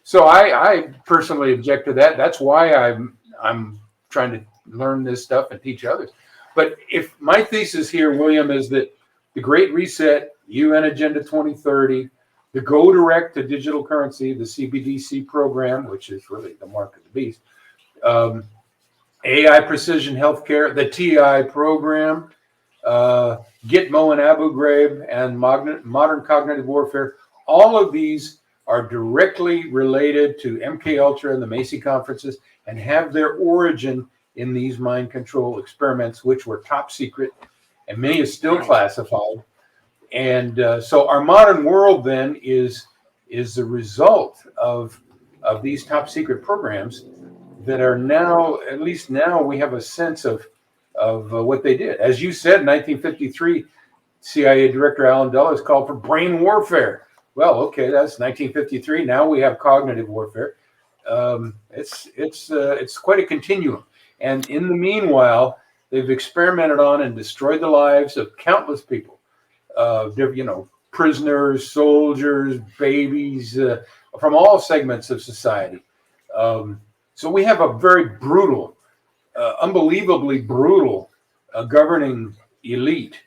So I personally object to that. That's why I'm trying to learn this stuff and teach others. But if my thesis here, William, is that the Great Reset, UN Agenda 2030, the Go Direct to Digital Currency, the CBDC program, which is really the mark of the beast, AI Precision Healthcare, the TI program, Gitmo and Abu Ghraib, and modern cognitive warfare, all of these are directly related to MKUltra and the Macy conferences and have their origin in these mind control experiments, which were top secret, and many are still classified. And so our modern world then is the result of these top secret programs that are now, at least now, we have a sense of what they did. As you said, in 1953, CIA Director Alan Dulles called for brain warfare. Well, okay, that's 1953. Now we have cognitive warfare. It's quite a continuum. And in the meanwhile, they've experimented on and destroyed the lives of countless people. Prisoners, soldiers, babies, from all segments of society. So we have a very brutal, unbelievably brutal governing elite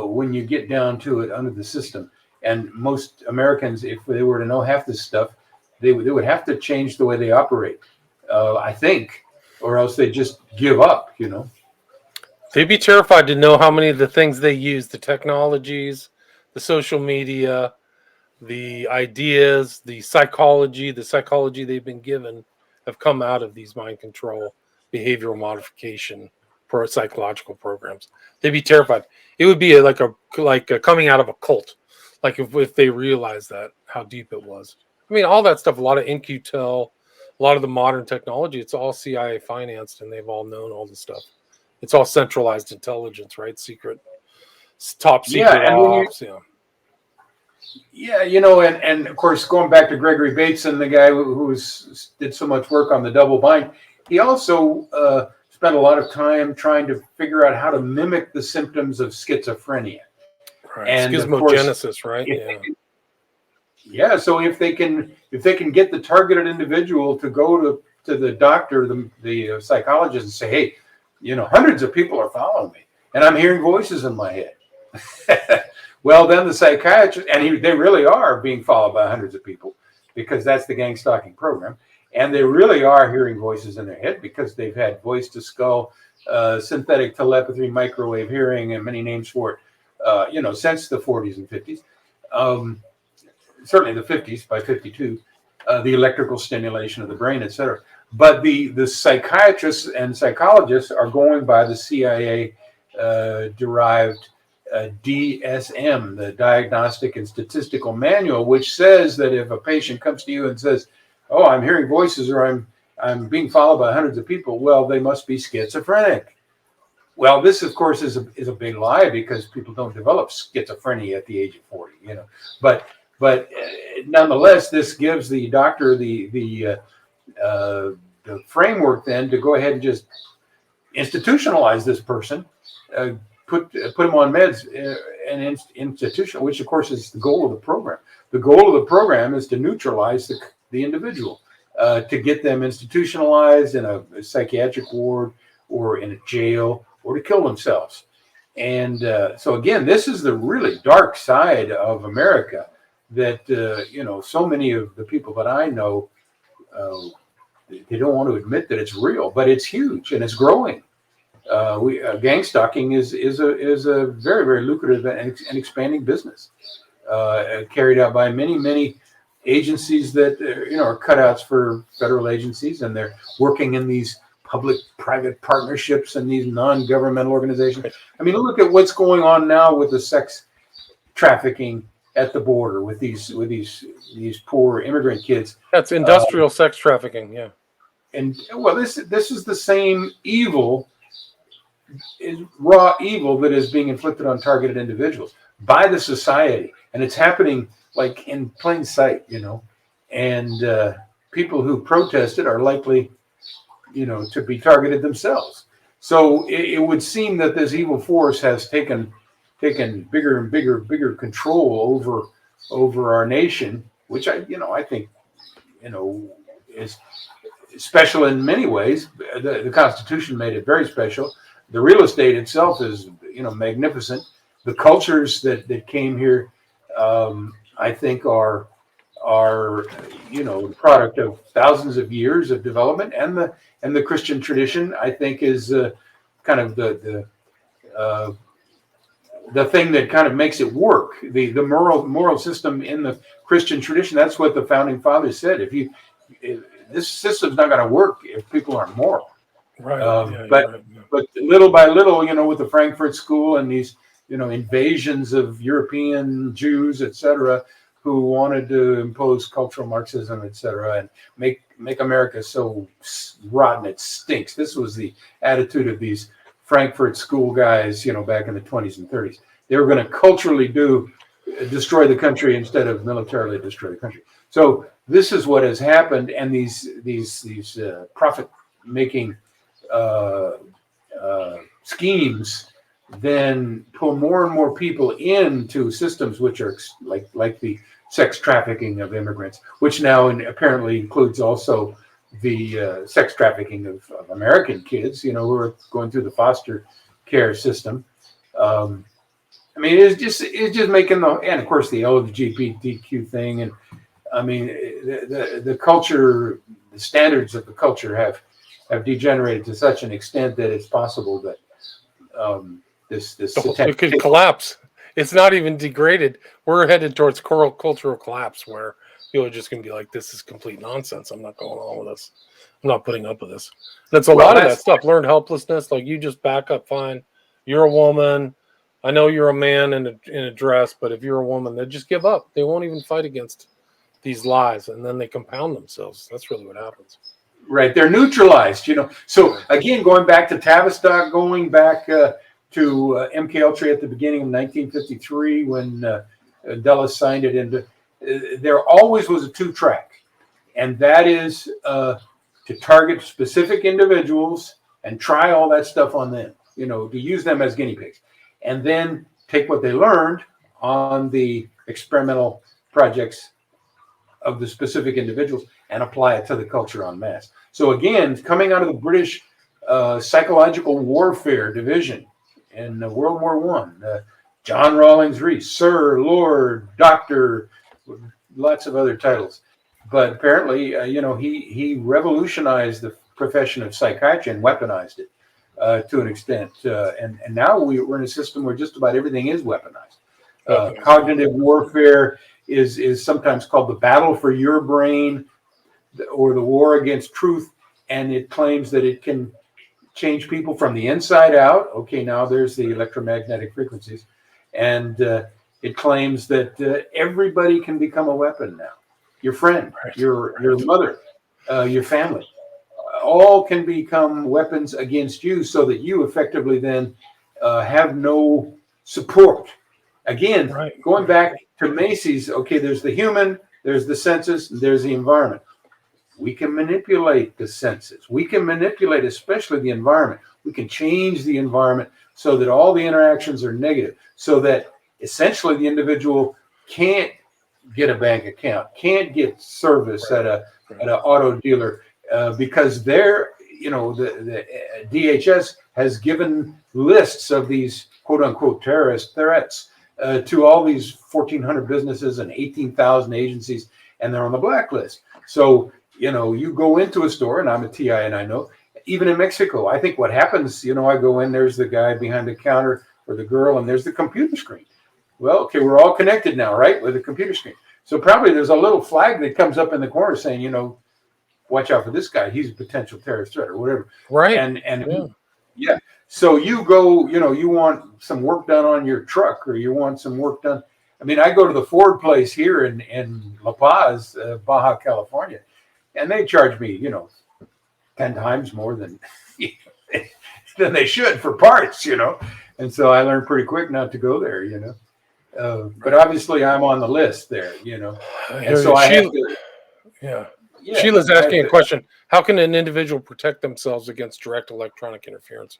when you get down to it under the system. And most Americans, if they were to know half this stuff, they would have to change the way they operate, I think, or else they just give up, They'd be terrified to know how many of the things they use, the technologies, the social media, the ideas, the psychology they've been given have come out of these mind control, behavioral modification, psychological programs. They'd be terrified. It would be like a coming out of a cult, like if they realized that how deep it was. I mean, all that stuff, a lot of InQtel, a lot of the modern technology, it's all CIA financed, and they've all known all this stuff. It's all centralized intelligence, right? Top Yeah, secret and when you ops. Yeah. Yeah, and of course, going back to Gregory Bateson, the guy did so much work on the double bind, he also spent a lot of time trying to figure out how to mimic the symptoms of schizophrenia. Right. And of course, Schismogenesis, right? if Yeah. yeah, so if they can get the targeted individual to go to the doctor, the psychologist, and say, hey, hundreds of people are following me, and I'm hearing voices in my head. Well, then the psychiatrist, and they really are being followed by hundreds of people, because that's the gang stalking program. And they really are hearing voices in their head, because they've had voice to skull, synthetic telepathy, microwave hearing, and many names for it, since the 40s and 50s. Certainly the 50s, by 52, the electrical stimulation of the brain, etc. But the psychiatrists and psychologists are going by the CIA derived DSM, the Diagnostic and Statistical Manual, which says that if a patient comes to you and says, "Oh, I'm hearing voices," or "I'm being followed by hundreds of people," well, they must be schizophrenic. Well, this, of course, is a big lie, because people don't develop schizophrenia at the age of 40, But nonetheless, this gives the doctor the framework then to go ahead and just institutionalize this person, put them on meds, and institution, which of course is the goal of the program. The goal of the program is to neutralize the individual, to get them institutionalized in a psychiatric ward or in a jail, or to kill themselves. And so again, this is the really dark side of America that so many of the people that I know, they don't want to admit that it's real, but it's huge and it's growing. Gang stalking is a very, very lucrative and expanding business, carried out by many agencies that are cutouts for federal agencies, and they're working in these public-private partnerships and these non-governmental organizations. I mean, look at what's going on now with the sex trafficking at the border with these poor immigrant kids. That's industrial sex trafficking. Yeah. And well, this is the same evil, is raw evil that is being inflicted on targeted individuals by the society, and it's happening like in plain sight, and people who protested are likely, to be targeted themselves. So it would seem that this evil force has taken bigger and bigger control over our nation, which I think is special in many ways. The Constitution made it very special. The real estate itself is magnificent. The cultures that came here, I think, are the product of thousands of years of development, and the Christian tradition, I think, is kind of the thing that kind of makes it work. The moral system in the Christian tradition. That's what the founding fathers said. If this system's not going to work if people aren't moral. Right. But little by little, with the Frankfurt School and these invasions of European Jews, etc., who wanted to impose cultural Marxism, etc., and make America so rotten it stinks. This was the attitude of these Frankfurt School guys, back in the 20s and 30s. They were going to culturally destroy the country instead of militarily destroy the country. So this is what has happened, and these profit-making schemes then pull more and more people into systems which are like the sex trafficking of immigrants, which now apparently includes also the sex trafficking of American kids, who are going through the foster care system. I mean, it's just making and of course the LGBTQ thing, and I mean the culture, the standards of the culture have degenerated to such an extent that it's possible that it could collapse. It's not even degraded. We're headed towards cultural collapse, where people are just going to be like, "This is complete nonsense. I'm not going on with this. I'm not putting up with this." That's a lot of that stuff. Learned helplessness. Like, you just back up. Fine. You're a woman. I know you're a man in a dress, but if you're a woman, they just give up. They won't even fight against these lies, and then they compound themselves. That's really what happens. Right, they're neutralized, So again, going back to Tavistock, going back to MK Ultra at the beginning of 1953, when Dulles signed it into, there always was a two-track, and that is to target specific individuals and try all that stuff on them, to use them as guinea pigs, and then take what they learned on the experimental projects of the specific individuals and apply it to the culture en masse. So again, coming out of the British psychological warfare division in World War One, John Rawlings Rees, Sir, Lord, Doctor, lots of other titles. But apparently, he revolutionized the profession of psychiatry and weaponized it to an extent. And now we're in a system where just about everything is weaponized. Cognitive warfare is sometimes called the battle for your brain, or the war against truth, and it claims that it can change people from the inside out. Okay, now there's the electromagnetic frequencies, and it claims that everybody can become a weapon now. Your friend, your mother, your family, all can become weapons against you, so that you effectively then have no support. Again, going back to Macy's, okay, there's the human, there's the senses, there's the environment. We can manipulate the senses. We can manipulate especially the environment. We can change the environment so that all the interactions are negative, so that essentially the individual can't get a bank account, can't get service at an auto dealer, because they're, the DHS has given lists of these quote unquote terrorist threats to all these 1,400 businesses and 18,000 agencies, and they're on the blacklist. So, you go into a store, and I'm a TI, and I know, even in Mexico, I think what happens, I go in, there's the guy behind the counter or the girl, and there's the computer screen. Well, okay, we're all connected now, right, with the computer screen. So probably there's a little flag that comes up in the corner saying, watch out for this guy. He's a potential terrorist threat or whatever. Right. And yeah. So you go, you want some work done on your truck, or you want some work done. I mean, I go to the Ford place here in La Paz, Baja California, and they charge me, 10 times more than they should for parts, And so I learned pretty quick not to go there, But obviously I'm on the list there, And so I have to. Yeah. Sheila's asking a question. How can an individual protect themselves against direct electronic interference?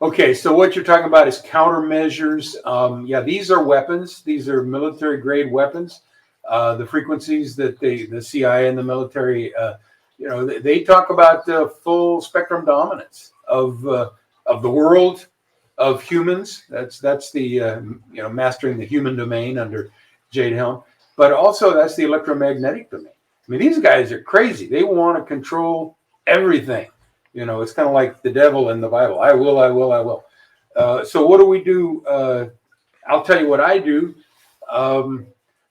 Okay, so what you're talking about is countermeasures. These are weapons. These are military-grade weapons. The frequencies that the CIA and the military, they talk about full spectrum dominance of the world, of humans. That's the mastering the human domain under Jade Helm. But also that's the electromagnetic domain. I mean, these guys are crazy. They want to control everything. It's kind of like the devil in the Bible. I will, I will, I will. So what do we do? I'll tell you what I do.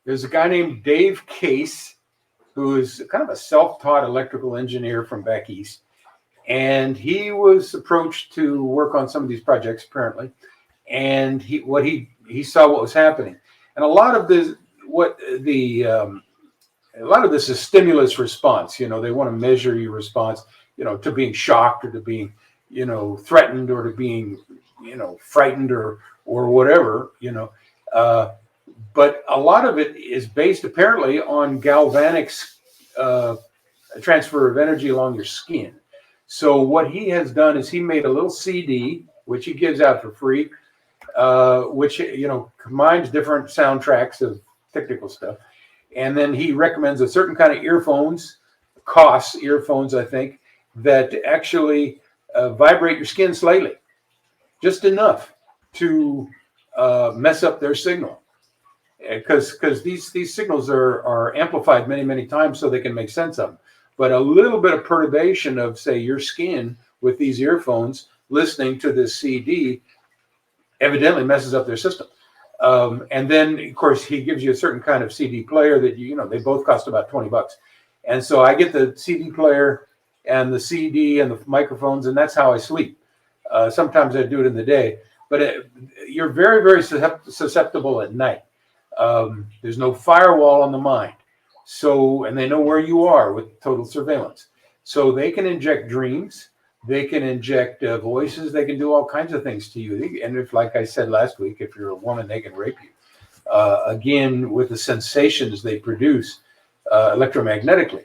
There's a guy named Dave Case, who is kind of a self-taught electrical engineer from back east. And he was approached to work on some of these projects, apparently. And he saw what was happening. And a lot of this is stimulus response. They want to measure your response, to being shocked, or to being, threatened, or to being, frightened, or whatever, But a lot of it is based apparently on galvanic transfer of energy along your skin. So what he has done is he made a little CD, which he gives out for free, which, combines different soundtracks of technical stuff. And then he recommends a certain kind of earphones, earphones, I think, that actually vibrate your skin slightly, just enough to mess up their signal. Because these signals are amplified many, many times so they can make sense of them. But a little bit of perturbation of, say, your skin with these earphones listening to this CD evidently messes up their system. And then, of course, he gives you a certain kind of CD player that, they both cost about $20. And so I get the CD player and the CD and the microphones, and that's how I sleep. Sometimes I do it in the day. But you're very, very susceptible at night. There's no firewall on the mind. So, and they know where you are with total surveillance. So they can inject dreams, they can inject voices, they can do all kinds of things to you. And if, like I said last week, if you're a woman, they can rape you. Again, with the sensations they produce electromagnetically.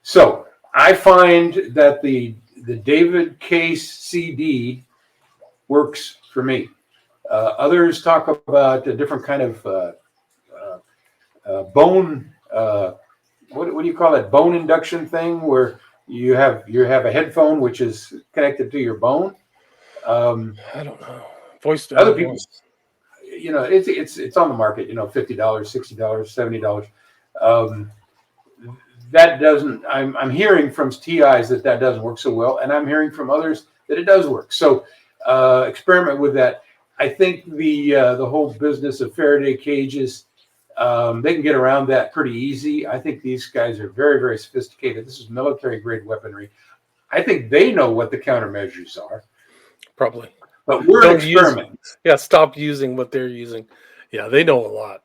So I find that the David Case CD works for me. Others talk about a different kind of bone. What do you call it? Bone induction thing, where you have a headphone which is connected to your bone. I don't know. Voice to Other people, voice. it's on the market. $50, $60, $70. That doesn't. I'm hearing from TIs that doesn't work so well, and I'm hearing from others that it does work. So experiment with that. I think the whole business of Faraday cages, they can get around that pretty easy. I think these guys are very, very sophisticated. This is military grade weaponry. I think they know what the countermeasures are. Probably. But we're experimenting. Stop using what they're using. Yeah, they know a lot.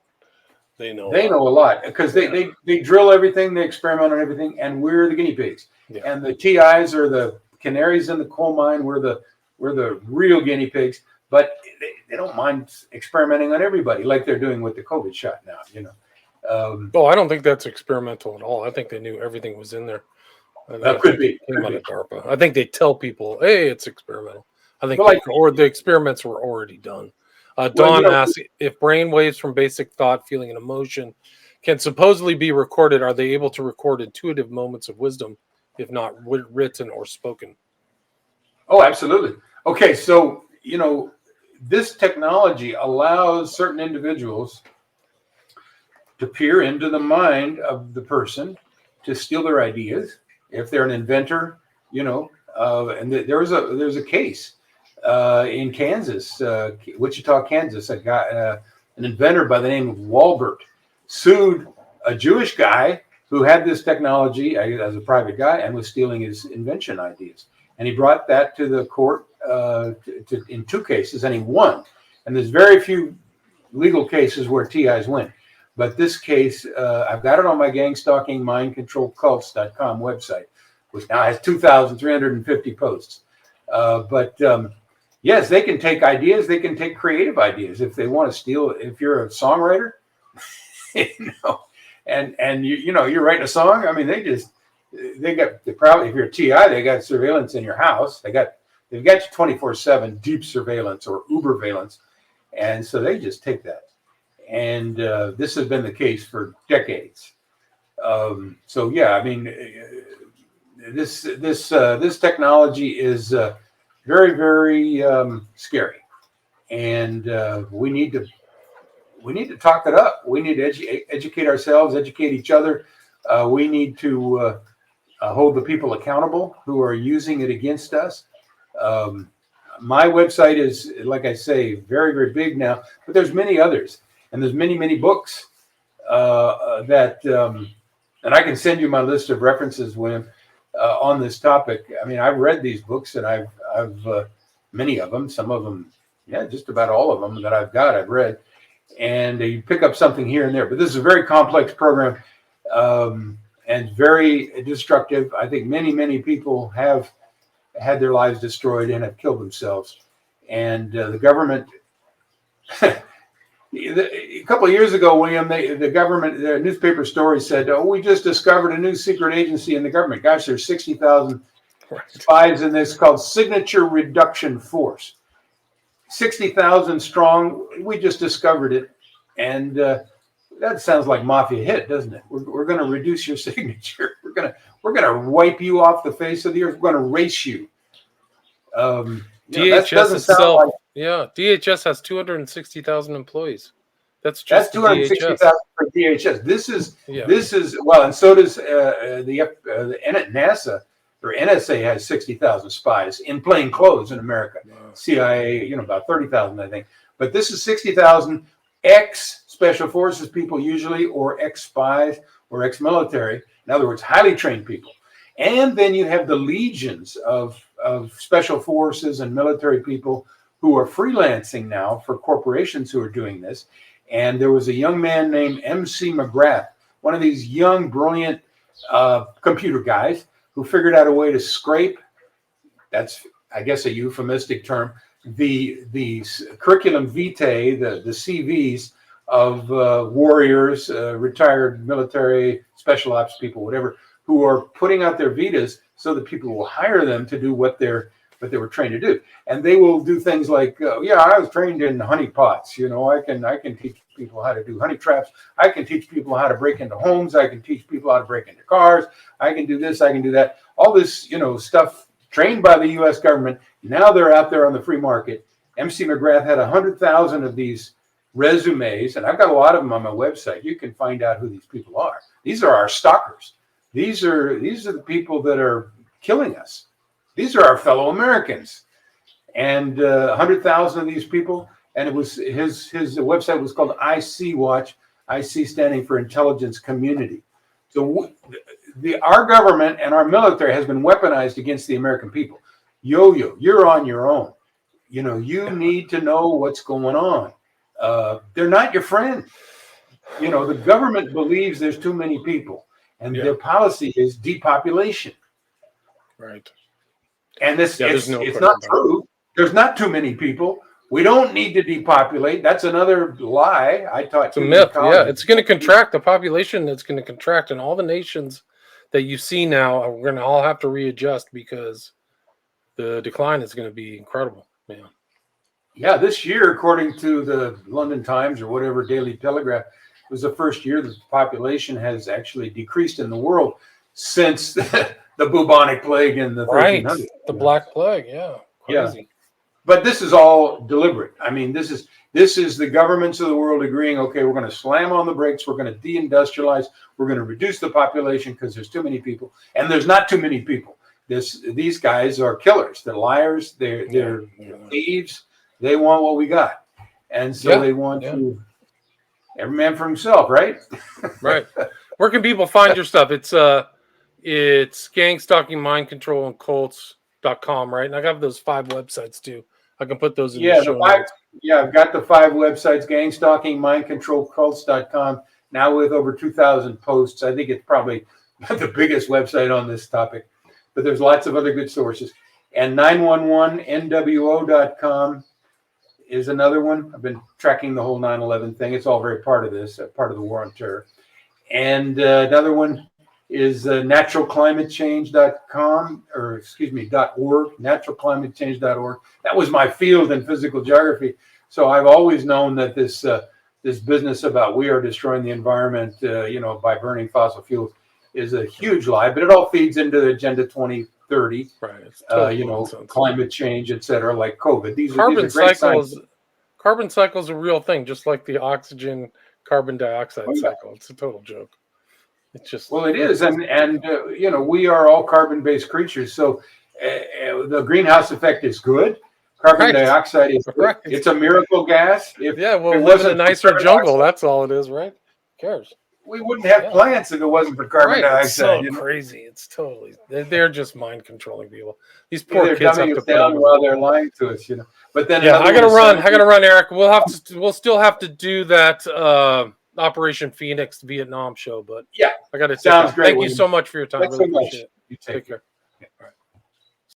They know a lot because they drill everything, they experiment on everything, and we're the guinea pigs. Yeah. And the TIs are the canaries in the coal mine. We're the real guinea pigs. But they don't mind experimenting on everybody like they're doing with the COVID shot now. I don't think that's experimental at all. I think they knew everything was in there. That could be. Came out of DARPA. I think they tell people, "Hey, it's experimental." I think the experiments were already done. Dawn asks if brain waves from basic thought, feeling, and emotion can supposedly be recorded. Are they able to record intuitive moments of wisdom, if not written or spoken? Oh, absolutely. Okay, so this technology allows certain individuals to peer into the mind of the person to steal their ideas. If they're an inventor, and there's a case in Kansas, Wichita, Kansas. A guy, an inventor by the name of Walbert, sued a Jewish guy who had this technology as a private guy and was stealing his invention ideas. And he brought that to the court in 2 cases, and he won. And there's very few legal cases where TIs win. But this case, I've got it on my gangstalkingmindcontrolcults.com website, which now has 2,350 posts. Yes, they can take ideas. They can take creative ideas if they want to steal. If you're a songwriter, and you're writing a song. I mean, they probably, if you're a TI, they got surveillance in your house. They've got you 24/7 deep surveillance or uberveillance, and so they just take that. And this has been the case for decades. So yeah, I mean, this technology is very, very scary, and we need to talk it up. We need to educate ourselves, educate each other. We need to hold the people accountable who are using it against us. My website is, like I say, very, very big now, but there's many others, and there's many, many books and I can send you my list of references, William, on this topic. I mean, I've read these books, and I've many of them, some of them, just about all of them that I've read, and you pick up something here and there. But this is a very complex program and very destructive. I think many, many people have had their lives destroyed and have killed themselves. And the government, a couple of years ago, William, the government, the newspaper story said, "Oh, we just discovered a new secret agency in the government." Gosh, there's 60,000 spies in this called Signature Reduction Force. 60,000 strong. We just discovered it, and that sounds like mafia hit, doesn't it? We're going to reduce your signature. We're going to wipe you off the face of the earth. We're going to erase you. DHS itself, DHS has 260,000 employees. That's 260,000 for DHS. This is well, and so does the NASA or NSA has 60,000 spies in plain clothes in America. Wow. CIA, about 30,000, I think. But this is 60,000 ex-special forces people usually, or ex-spies or ex-military. In other words, highly trained people. And then you have the legions of special forces and military people who are freelancing now for corporations who are doing this. And there was a young man named MC McGrath, one of these young, brilliant computer guys who figured out a way to scrape, that's, I guess, a euphemistic term, the curriculum vitae, the CVs of warriors, retired military, special ops people, whatever, who are putting out their vitas so that people will hire them to do what they were trained to do. And they will do things like, yeah, I was trained in honey pots. You know, I can teach people how to do honey traps. I can teach people how to break into homes. I can teach people how to break into cars. I can do this. I can do that. All this, stuff trained by the U.S. government. Now they're out there on the free market. MC McGrath had 100,000 of these resumes, and I've got a lot of them on my website. You can find out who these people are. These are our stalkers. These are the people that are killing us. These are our fellow Americans. And 100,000 of these people, and it was his website was called IC Watch, IC standing for Intelligence Community. So our government and our military has been weaponized against the American people. Yo-yo, you're on your own. You need to know what's going on. They're not your friend. The government believes there's too many people, and their policy is depopulation. Right. And it's not true. There's not too many people. We don't need to depopulate. That's another lie I taught. It's a myth. Yeah, it's going to contract. The population that's going to contract, and all the nations that you see now are going to all have to readjust because the decline is going to be incredible. Man. Yeah, this year, according to the London Times or whatever Daily Telegraph, was the first year that the population has actually decreased in the world since the bubonic plague in the 1300s. The Black Plague. Yeah, crazy. Yeah. But this is all deliberate. I mean, this is the governments of the world agreeing, okay, we're going to slam on the brakes, we're going to deindustrialize, we're going to reduce the population because there's too many people, and there's not too many people. These guys are killers. They're liars. They're thieves. They want what we got, and so they want to. Every man for himself, right? Right. Where can people find your stuff? It's gang stalking, mind control, and cults.com, right? And I got those 5 websites too. I can put those in the show notes. Yeah, I've got the 5 websites: gang stalking, mind control, cults.com. Now with over 2,000 posts, I think it's probably the biggest website on this topic. But there's lots of other good sources. And 911nwo.com is another one. I've been tracking the whole 9/11 thing. It's all very part of this, part of the war on terror. And another one is naturalclimatechange.com, or .org, naturalclimatechange.org. That was my field in physical geography. So I've always known that this business about we are destroying the environment, by burning fossil fuels is a huge lie, but it all feeds into the Agenda 2030, right? Climate change, et cetera, like COVID. These are great cycles. Carbon cycle is a real thing, just like the oxygen carbon dioxide cycle. It's a total joke. It's just it is, and we are all carbon-based creatures, so the greenhouse effect is good. Carbon dioxide is good. It's a miracle gas. We live in a nicer jungle. That's all it is, right? Who cares? We wouldn't have plants if it wasn't for carbon dioxide. It's so crazy. It's totally. They're just mind controlling people. These poor kids have to put down while they're lying to us, But then I gotta run. Eric. We'll still have to do that Operation Phoenix Vietnam show. But yeah, I got to. Sounds great. Thank you so much for your time. Thanks really so much. appreciate it. You take care. All right.